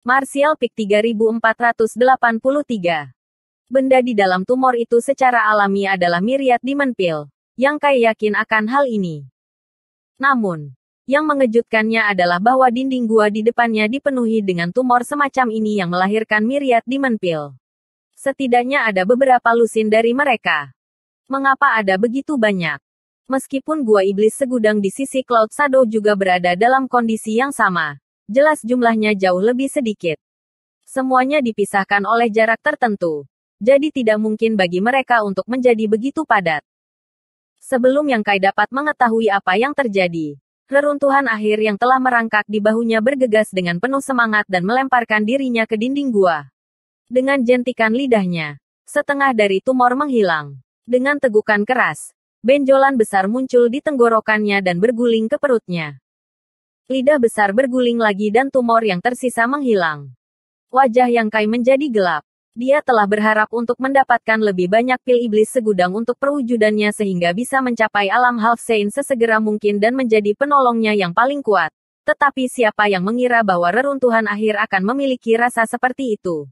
Martial Peak 3483. Benda di dalam tumor itu secara alami adalah Myriad Demon Pill. Yang Kai yakin akan hal ini. Namun, yang mengejutkannya adalah bahwa dinding gua di depannya dipenuhi dengan tumor semacam ini yang melahirkan Myriad Demon Pill. Setidaknya ada beberapa lusin dari mereka. Mengapa ada begitu banyak? Meskipun gua iblis segudang di sisi Cloud Shadow juga berada dalam kondisi yang sama, jelas jumlahnya jauh lebih sedikit. Semuanya dipisahkan oleh jarak tertentu. Jadi tidak mungkin bagi mereka untuk menjadi begitu padat. Sebelum Yang Kai dapat mengetahui apa yang terjadi, reruntuhan akhir yang telah merangkak di bahunya bergegas dengan penuh semangat dan melemparkan dirinya ke dinding gua. Dengan jentikan lidahnya, setengah dari tumor menghilang. Dengan tegukan keras, benjolan besar muncul di tenggorokannya dan berguling ke perutnya. Lidah besar berguling lagi dan tumor yang tersisa menghilang. Wajah Yang Kai menjadi gelap. Dia telah berharap untuk mendapatkan lebih banyak pil iblis segudang untuk perwujudannya sehingga bisa mencapai alam half saint sesegera mungkin dan menjadi penolongnya yang paling kuat. Tetapi siapa yang mengira bahwa reruntuhan akhir akan memiliki rasa seperti itu?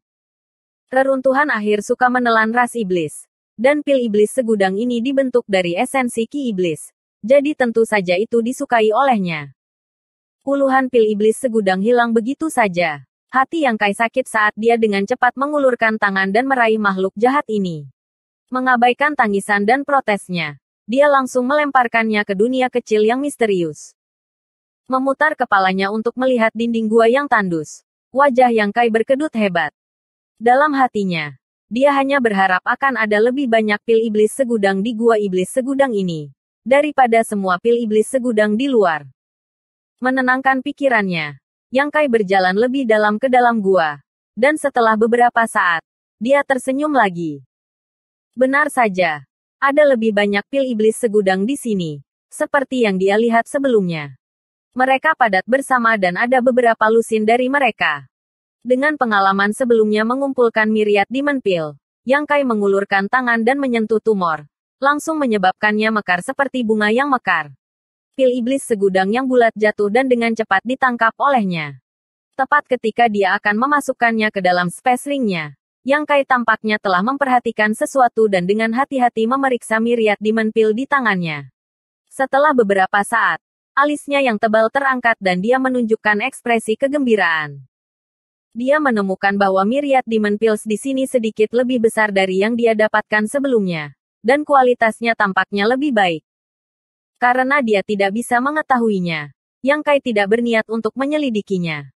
Reruntuhan akhir suka menelan ras iblis. Dan pil iblis segudang ini dibentuk dari esensi ki iblis. Jadi tentu saja itu disukai olehnya. Puluhan pil iblis segudang hilang begitu saja. Hati Yang Kai sakit saat dia dengan cepat mengulurkan tangan dan meraih makhluk jahat ini. Mengabaikan tangisan dan protesnya, dia langsung melemparkannya ke dunia kecil yang misterius. Memutar kepalanya untuk melihat dinding gua yang tandus. Wajah Yang Kai berkedut hebat. Dalam hatinya, dia hanya berharap akan ada lebih banyak pil iblis segudang di gua iblis segudang ini, daripada semua pil iblis segudang di luar. Menenangkan pikirannya, Yang Kai berjalan lebih dalam ke dalam gua. Dan setelah beberapa saat, dia tersenyum lagi. Benar saja. Ada lebih banyak pil iblis segudang di sini. Seperti yang dia lihat sebelumnya. Mereka padat bersama dan ada beberapa lusin dari mereka. Dengan pengalaman sebelumnya mengumpulkan Myriad Demon Pill, Yang Kai mengulurkan tangan dan menyentuh tumor. Langsung menyebabkannya mekar seperti bunga yang mekar. Pil iblis segudang yang bulat jatuh dan dengan cepat ditangkap olehnya. Tepat ketika dia akan memasukkannya ke dalam space ring-nya, Yang Kai tampaknya telah memperhatikan sesuatu dan dengan hati-hati memeriksa Myriad Demon Pill di tangannya. Setelah beberapa saat, alisnya yang tebal terangkat dan dia menunjukkan ekspresi kegembiraan. Dia menemukan bahwa Myriad Demon Pills di sini sedikit lebih besar dari yang dia dapatkan sebelumnya, dan kualitasnya tampaknya lebih baik. Karena dia tidak bisa mengetahuinya, Yang Kai tidak berniat untuk menyelidikinya.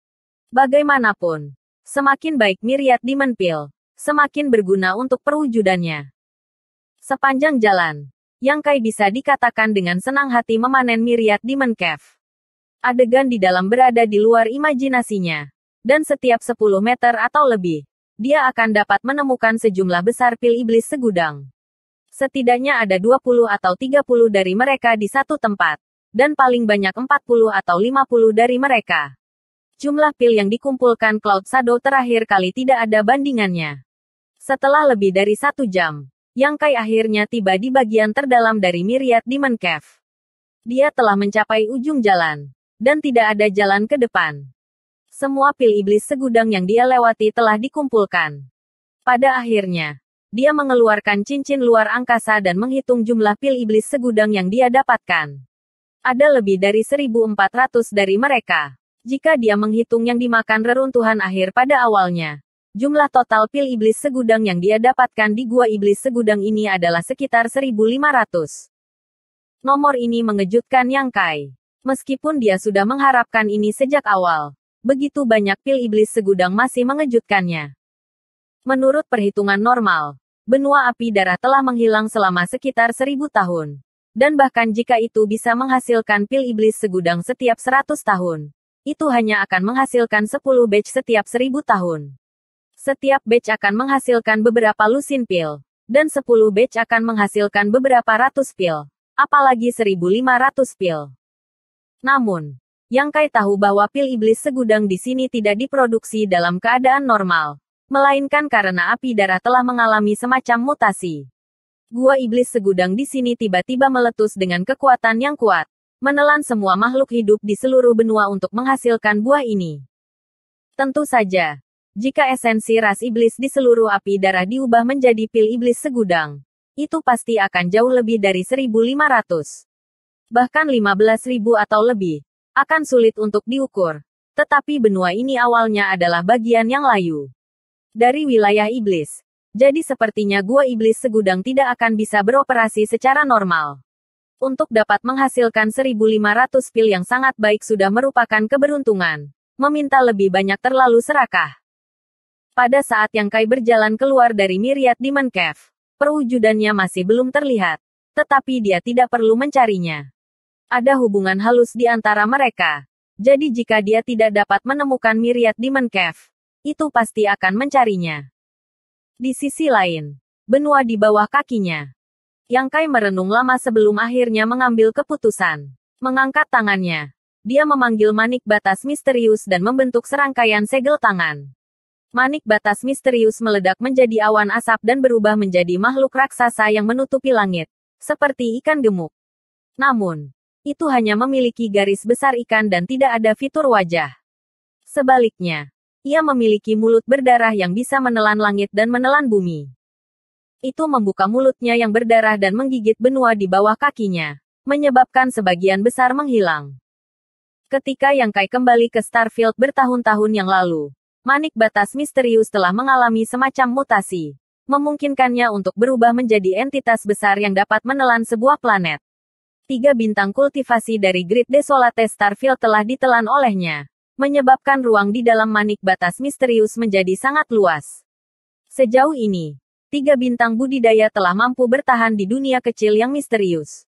Bagaimanapun, semakin baik Myriad Demon Pill, semakin berguna untuk perwujudannya. Sepanjang jalan, Yang Kai bisa dikatakan dengan senang hati memanen Myriad Demon Cave. Adegan di dalam berada di luar imajinasinya. Dan setiap 10 meter atau lebih, dia akan dapat menemukan sejumlah besar pil iblis segudang. Setidaknya ada 20 atau 30 dari mereka di satu tempat. Dan paling banyak 40 atau 50 dari mereka. Jumlah pil yang dikumpulkan Cloud Shadow terakhir kali tidak ada bandingannya. Setelah lebih dari 1 jam, Yang Kai akhirnya tiba di bagian terdalam dari Myriad Demon Cave. Dia telah mencapai ujung jalan. Dan tidak ada jalan ke depan. Semua pil iblis segudang yang dia lewati telah dikumpulkan. Pada akhirnya, dia mengeluarkan cincin luar angkasa dan menghitung jumlah pil iblis segudang yang dia dapatkan. Ada lebih dari 1.400 dari mereka. Jika dia menghitung yang dimakan reruntuhan akhir pada awalnya, jumlah total pil iblis segudang yang dia dapatkan di gua iblis segudang ini adalah sekitar 1.500. Nomor ini mengejutkan Yang Kai. Meskipun dia sudah mengharapkan ini sejak awal, begitu banyak pil iblis segudang masih mengejutkannya. Menurut perhitungan normal, benua api darah telah menghilang selama sekitar 1.000 tahun. Dan bahkan jika itu bisa menghasilkan pil iblis segudang setiap 100 tahun, itu hanya akan menghasilkan 10 batch setiap 1.000 tahun. Setiap batch akan menghasilkan beberapa lusin pil, dan 10 batch akan menghasilkan beberapa ratus pil, apalagi 1.500 pil. Namun, Yang Kai tahu bahwa pil iblis segudang di sini tidak diproduksi dalam keadaan normal. Melainkan karena api darah telah mengalami semacam mutasi. Gua iblis segudang di sini tiba-tiba meletus dengan kekuatan yang kuat, menelan semua makhluk hidup di seluruh benua untuk menghasilkan buah ini. Tentu saja, jika esensi ras iblis di seluruh api darah diubah menjadi pil iblis segudang, itu pasti akan jauh lebih dari 1.500. Bahkan 15.000 atau lebih. Akan sulit untuk diukur. Tetapi benua ini awalnya adalah bagian yang layu dari wilayah iblis. Jadi sepertinya gua iblis segudang tidak akan bisa beroperasi secara normal. Untuk dapat menghasilkan 1.500 pil yang sangat baik sudah merupakan keberuntungan. Meminta lebih banyak terlalu serakah. Pada saat Yang Kai berjalan keluar dari Myriad Demon Cave, perwujudannya masih belum terlihat. Tetapi dia tidak perlu mencarinya. Ada hubungan halus di antara mereka. Jadi jika dia tidak dapat menemukan Myriad Demon Cave, itu pasti akan mencarinya. Di sisi lain, benua di bawah kakinya. Yang Kai merenung lama sebelum akhirnya mengambil keputusan. Mengangkat tangannya. Dia memanggil manik batas misterius dan membentuk serangkaian segel tangan. Manik batas misterius meledak menjadi awan asap dan berubah menjadi makhluk raksasa yang menutupi langit, seperti ikan gemuk. Namun, itu hanya memiliki garis besar ikan dan tidak ada fitur wajah. Sebaliknya, ia memiliki mulut berdarah yang bisa menelan langit dan menelan bumi. Itu membuka mulutnya yang berdarah dan menggigit benua di bawah kakinya, menyebabkan sebagian besar menghilang. Ketika Yang Kai kembali ke Starfield bertahun-tahun yang lalu, manik batas misterius telah mengalami semacam mutasi, memungkinkannya untuk berubah menjadi entitas besar yang dapat menelan sebuah planet. 3 bintang kultivasi dari Great Desolate Starfield telah ditelan olehnya, menyebabkan ruang di dalam manik batas misterius menjadi sangat luas. Sejauh ini, 3 bintang budidaya telah mampu bertahan di dunia kecil yang misterius.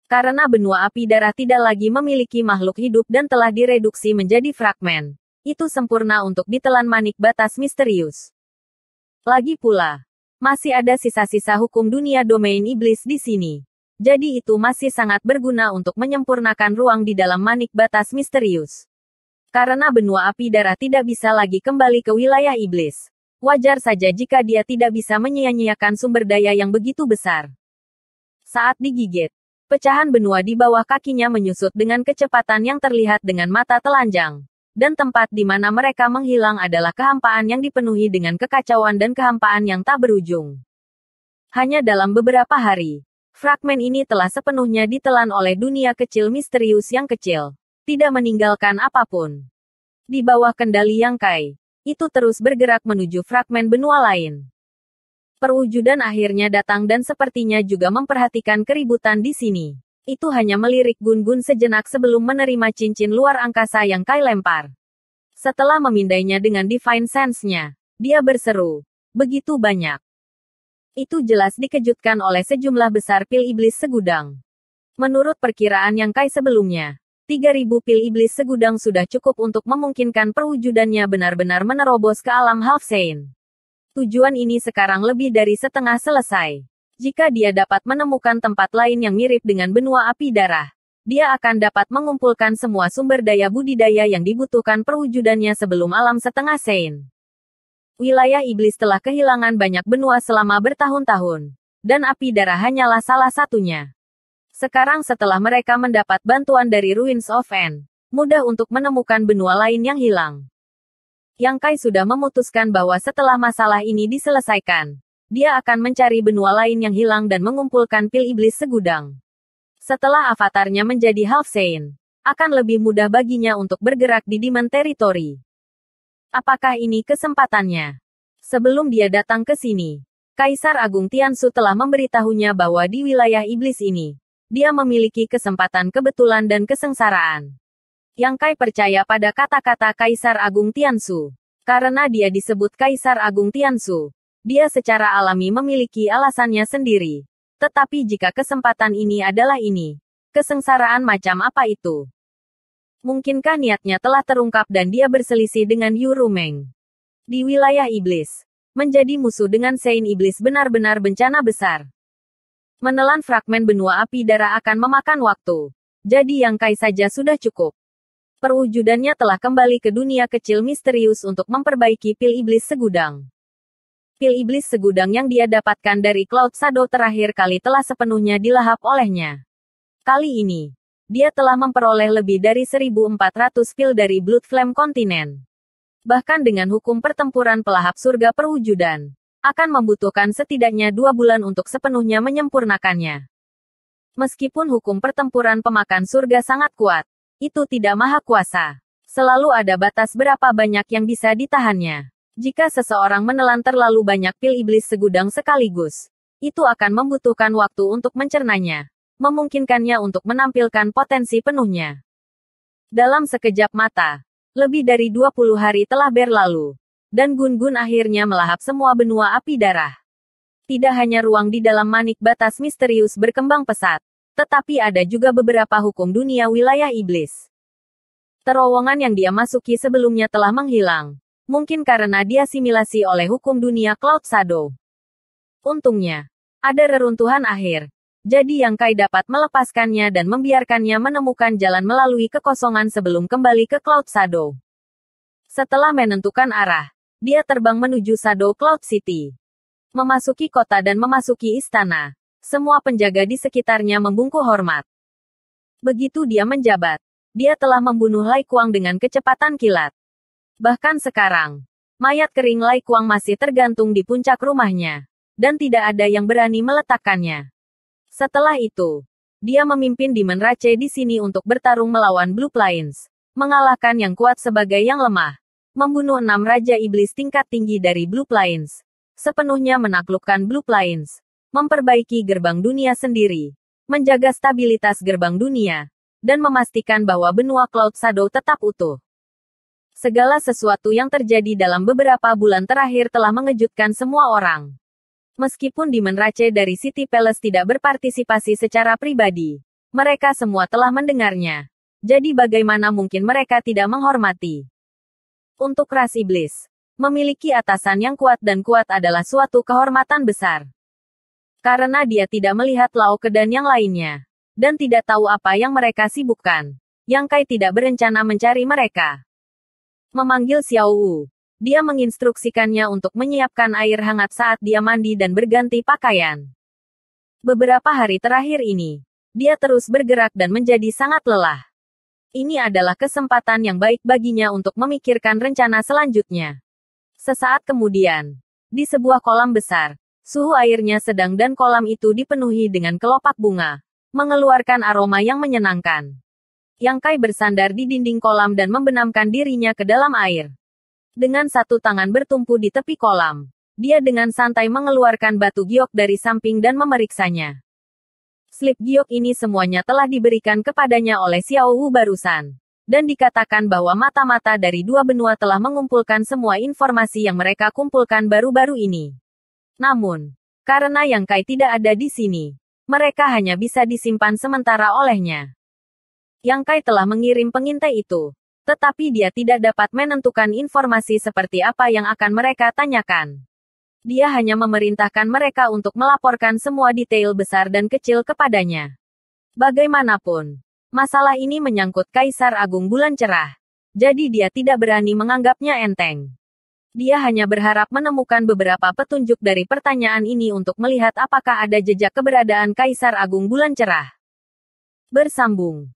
Karena benua api darah tidak lagi memiliki makhluk hidup dan telah direduksi menjadi fragmen, itu sempurna untuk ditelan manik batas misterius. Lagi pula, masih ada sisa-sisa hukum dunia domain iblis di sini. Jadi itu masih sangat berguna untuk menyempurnakan ruang di dalam manik batas misterius. Karena benua api darah tidak bisa lagi kembali ke wilayah iblis. Wajar saja jika dia tidak bisa menyia-nyiakan sumber daya yang begitu besar. Saat digigit, pecahan benua di bawah kakinya menyusut dengan kecepatan yang terlihat dengan mata telanjang. Dan tempat di mana mereka menghilang adalah kehampaan yang dipenuhi dengan kekacauan dan kehampaan yang tak berujung. Hanya dalam beberapa hari, fragmen ini telah sepenuhnya ditelan oleh dunia kecil misterius yang kecil, tidak meninggalkan apapun. Di bawah kendali Yang Kai, itu terus bergerak menuju fragmen benua lain. Perwujudan akhirnya datang dan sepertinya juga memperhatikan keributan di sini. Itu hanya melirik Gun-Gun sejenak sebelum menerima cincin luar angkasa yang Kai lempar. Setelah memindainya dengan Divine Sense-nya, dia berseru, "Begitu banyak." Itu jelas dikejutkan oleh sejumlah besar pil iblis segudang. Menurut perkiraan Yang Kai sebelumnya, 3.000 pil iblis segudang sudah cukup untuk memungkinkan perwujudannya benar-benar menerobos ke alam Halfsane. Tujuan ini sekarang lebih dari setengah selesai. Jika dia dapat menemukan tempat lain yang mirip dengan benua api darah, dia akan dapat mengumpulkan semua sumber daya budidaya yang dibutuhkan perwujudannya sebelum alam setengah Sane. Wilayah iblis telah kehilangan banyak benua selama bertahun-tahun, dan api darah hanyalah salah satunya. Sekarang setelah mereka mendapat bantuan dari Ruins of End, mudah untuk menemukan benua lain yang hilang. Yang Kai sudah memutuskan bahwa setelah masalah ini diselesaikan, dia akan mencari benua lain yang hilang dan mengumpulkan pil iblis segudang. Setelah avatarnya menjadi Halfsane, akan lebih mudah baginya untuk bergerak di Demon Territory. Apakah ini kesempatannya? Sebelum dia datang ke sini, Kaisar Agung Tiansu telah memberitahunya bahwa di wilayah iblis ini, dia memiliki kesempatan kebetulan dan kesengsaraan. Yang Kai percaya pada kata-kata Kaisar Agung Tiansu. Karena dia disebut Kaisar Agung Tiansu, dia secara alami memiliki alasannya sendiri. Tetapi jika kesempatan ini adalah ini, kesengsaraan macam apa itu? Mungkinkah niatnya telah terungkap dan dia berselisih dengan Yu Rumeng? Di wilayah iblis, menjadi musuh dengan Saint Iblis benar-benar bencana besar. Menelan fragmen benua api darah akan memakan waktu. Jadi Yang Kai saja sudah cukup. Perwujudannya telah kembali ke dunia kecil misterius untuk memperbaiki pil iblis segudang. Pil iblis segudang yang dia dapatkan dari Cloud Shadow terakhir kali telah sepenuhnya dilahap olehnya. Kali ini, dia telah memperoleh lebih dari 1.400 pil dari Blood Flame Continent. Bahkan dengan hukum pertempuran pelahap surga perwujudan, akan membutuhkan setidaknya 2 bulan untuk sepenuhnya menyempurnakannya. Meskipun hukum pertempuran pemakan surga sangat kuat, itu tidak maha kuasa. Selalu ada batas berapa banyak yang bisa ditahannya. Jika seseorang menelan terlalu banyak pil iblis segudang sekaligus, itu akan membutuhkan waktu untuk mencernanya, memungkinkannya untuk menampilkan potensi penuhnya. Dalam sekejap mata, lebih dari 20 hari telah berlalu, dan Gun-Gun akhirnya melahap semua benua api darah. Tidak hanya ruang di dalam manik batas misterius berkembang pesat, tetapi ada juga beberapa hukum dunia wilayah iblis. Terowongan yang dia masuki sebelumnya telah menghilang, mungkin karena diasimilasi oleh hukum dunia Cloud Shadow. Untungnya, ada reruntuhan akhir, jadi Yang Kai dapat melepaskannya dan membiarkannya menemukan jalan melalui kekosongan sebelum kembali ke Cloud Shadow. Setelah menentukan arah, dia terbang menuju Shadow Cloud City. Memasuki kota dan memasuki istana, semua penjaga di sekitarnya membungkuk hormat. Begitu dia menjabat, dia telah membunuh Lai Kuang dengan kecepatan kilat. Bahkan sekarang, mayat kering Lai Kuang masih tergantung di puncak rumahnya, dan tidak ada yang berani meletakkannya. Setelah itu, dia memimpin Demon Rache di sini untuk bertarung melawan Blue Plains, mengalahkan yang kuat sebagai yang lemah, membunuh 6 Raja Iblis tingkat tinggi dari Blue Plains, sepenuhnya menaklukkan Blue Plains, memperbaiki gerbang dunia sendiri, menjaga stabilitas gerbang dunia, dan memastikan bahwa benua Cloud Shadow tetap utuh. Segala sesuatu yang terjadi dalam beberapa bulan terakhir telah mengejutkan semua orang. Meskipun Demon Rache dari City Palace tidak berpartisipasi secara pribadi, mereka semua telah mendengarnya. Jadi bagaimana mungkin mereka tidak menghormati? Untuk ras iblis, memiliki atasan yang kuat dan kuat adalah suatu kehormatan besar. Karena dia tidak melihat Lao Ke dan yang lainnya, dan tidak tahu apa yang mereka sibukkan, Yang Kai tidak berencana mencari mereka. Memanggil Xiao Wu. Dia menginstruksikannya untuk menyiapkan air hangat saat dia mandi dan berganti pakaian. Beberapa hari terakhir ini, dia terus bergerak dan menjadi sangat lelah. Ini adalah kesempatan yang baik baginya untuk memikirkan rencana selanjutnya. Sesaat kemudian, di sebuah kolam besar, suhu airnya sedang dan kolam itu dipenuhi dengan kelopak bunga, mengeluarkan aroma yang menyenangkan. Yang Kai bersandar di dinding kolam dan membenamkan dirinya ke dalam air. Dengan satu tangan bertumpu di tepi kolam, dia dengan santai mengeluarkan batu giok dari samping dan memeriksanya. Slip giok ini semuanya telah diberikan kepadanya oleh Xiao Wu barusan, dan dikatakan bahwa mata-mata dari 2 benua telah mengumpulkan semua informasi yang mereka kumpulkan baru-baru ini. Namun, karena Yang Kai tidak ada di sini, mereka hanya bisa disimpan sementara olehnya. Yang Kai telah mengirim pengintai itu, tetapi dia tidak dapat menentukan informasi seperti apa yang akan mereka tanyakan. Dia hanya memerintahkan mereka untuk melaporkan semua detail besar dan kecil kepadanya. Bagaimanapun, masalah ini menyangkut Kaisar Agung Bulan Cerah, jadi dia tidak berani menganggapnya enteng. Dia hanya berharap menemukan beberapa petunjuk dari pertanyaan ini untuk melihat apakah ada jejak keberadaan Kaisar Agung Bulan Cerah. Bersambung.